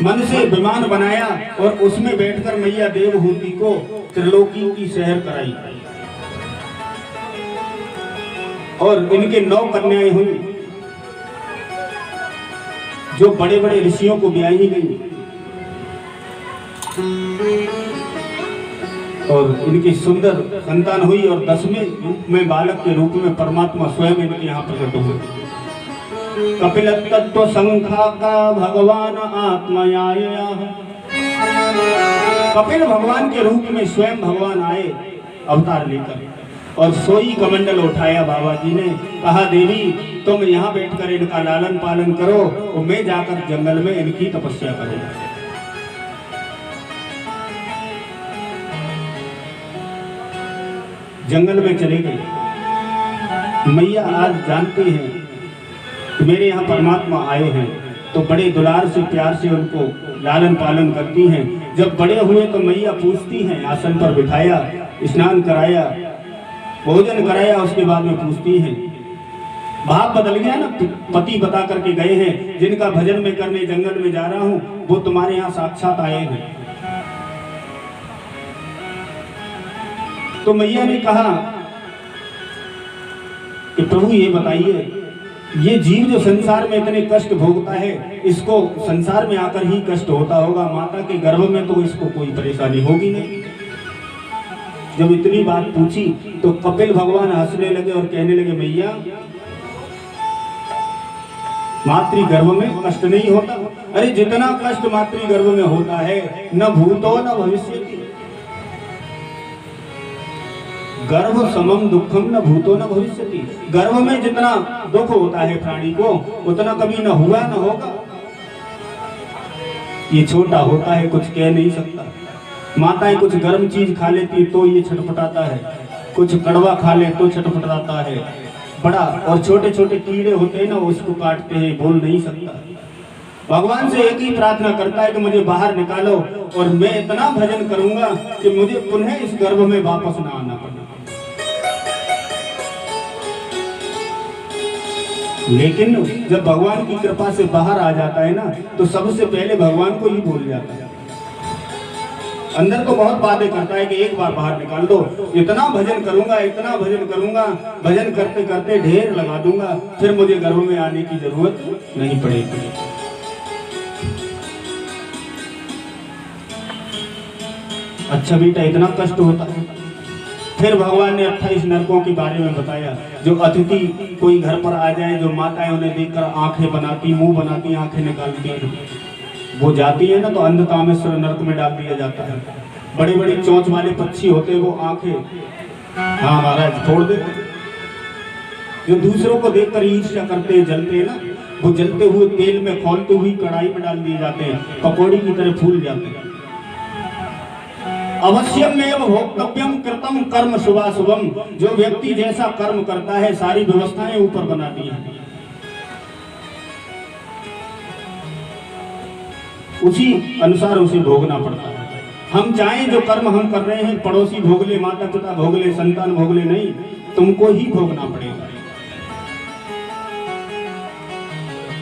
मन से विमान बनाया और उसमें बैठकर मैया देवहूति को त्रिलोकी की सैर कराई और इनके 9 कन्याएं हुई जो बड़े बड़े ऋषियों को ब्याही गई और इनकी सुंदर संतान हुई और 10वें रूप में बालक के रूप में परमात्मा स्वयं इनके यहाँ प्रकट हुए। कपिल तत्व संख्या का भगवान आत्मयाया, कपिल भगवान के रूप में स्वयं भगवान आए अवतार लेकर और सोई कमंडल उठाया। बाबा जी ने कहा देवी तुम यहाँ बैठकर इनका लालन पालन करो और मैं जाकर जंगल में इनकी तपस्या करूंगा। जंगल में चले गए। मैया आज जानती हैं कि मेरे यहाँ परमात्मा आए हैं तो बड़े दुलार से प्यार से उनको लालन पालन करती हैं। जब बड़े हुए तो मैया पूछती हैं, आसन पर बिठाया, स्नान कराया, भोजन कराया, उसके बाद में पूछती हैं। भाव बदल गया ना, पति बता करके गए हैं जिनका भजन में करने जंगल में जा रहा हूँ वो तुम्हारे यहाँ साक्षात आए हैं। तो मैया ने कहा कि प्रभु ये बताइए ये जीव जो संसार में इतने कष्ट भोगता है इसको संसार में आकर ही कष्ट होता होगा, माता के गर्भ में तो इसको कोई परेशानी होगी नहीं। जब इतनी बात पूछी तो कपिल भगवान हंसने लगे और कहने लगे मैया मातृ गर्भ में कष्ट नहीं होता। अरे जितना कष्ट मातृ गर्भ में होता है न भूतो न भविष्यति, गर्भ समम दुखम न भूतो न भविष्यति। गर्भ में जितना दुख होता है प्राणी को उतना कभी न हुआ न होगा। ये छोटा होता है, कुछ कह नहीं सकता। माताएं कुछ गर्म चीज खा लेती तो ये छटपटाता है, कुछ कड़वा खा ले तो छटपटाता है। बड़ा और छोटे छोटे कीड़े होते हैं ना उसको काटते हैं, बोल नहीं सकता। भगवान से एक ही प्रार्थना करता है कि मुझे बाहर निकालो और मैं इतना भजन करूंगा कि मुझे पुनः इस गर्भ में वापस ना आना पड़े। लेकिन जब भगवान की कृपा से बाहर आ जाता है ना तो सबसे पहले भगवान को ही भूल जाता है। अंदर तो बहुत बातें करता है कि एक बार बाहर निकाल दो, इतना भजन करूंगा, इतना भजन करूंगा, भजन करते करते ढेर लगा दूंगा, फिर मुझे गर्भ में आने की जरूरत नहीं पड़ेगी। अच्छा बेटा इतना कष्ट होता है। फिर भगवान ने 28 नरकों के बारे में बताया। जो अतिथि कोई घर पर आ जाए, जो माताएं उन्हें देखकर आंखें बनाती, मुंह बनाती, आंखें निकालती हैं, वो जाती है ना तो अंधकामेश्वर नरक में डाल दिया जाता है। बड़े बड़े चोंच वाले पक्षी होते हैं वो आंखें हाँ महाराज छोड़ देते। जो दूसरों को देखकर ईर्ष्या करते हैं, जलते हैं ना, वो जलते हुए तेल में खौलते हुए कढ़ाई में डाल दिए जाते हैं, पकौड़ी की तरह फूल जाते हैं। अवश्यमेव भोक्तव्यम कृतम कर्म शुभाशुभम। जो व्यक्ति जैसा कर्म करता है सारी व्यवस्थाएं ऊपर बनाती हैं, उसी अनुसार उसे भोगना पड़ता है। हम चाहें जो कर्म हम कर रहे हैं पड़ोसी भोग ले, माता पिता भोग ले, संतान भोग ले, नहीं, तुमको ही भोगना पड़ेगा।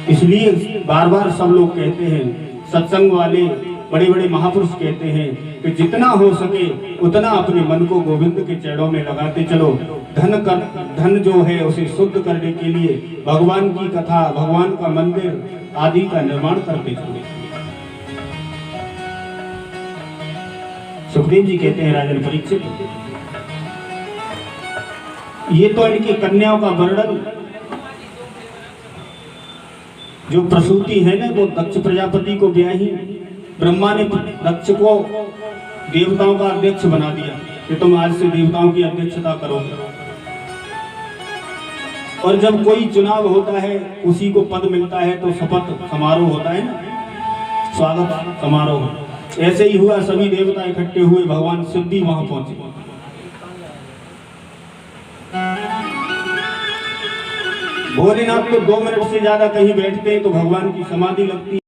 इसलिए बार बार सब लोग कहते हैं, सत्संग वाले बड़े बड़े महापुरुष कहते हैं कि जितना हो सके उतना अपने मन को गोविंद के चरणों में लगाते चलो। धन जो है उसे शुद्ध करने के लिए भगवान की कथा, भगवान का मंदिर आदि का निर्माण करते चलो। सुखदेव जी कहते हैं राजन परीक्षित, ये तो इनकी कन्याओं का वर्णन, जो प्रसूति है ना वो दक्ष प्रजापति को ब्याही। ब्रह्मा ने दक्ष को देवताओं का अध्यक्ष बना दिया कि तुम आज से देवताओं की अध्यक्षता करोगे। और जब कोई चुनाव होता है उसी को पद मिलता है तो शपथ समारोह होता है ना, स्वागत समारोह। ऐसे ही हुआ, सभी देवता इकट्ठे हुए, भगवान शिव भी वहां पहुंचे। भोलेनाथ तो 2 मिनट से ज्यादा कहीं बैठते हैं तो भगवान की समाधि लगती है।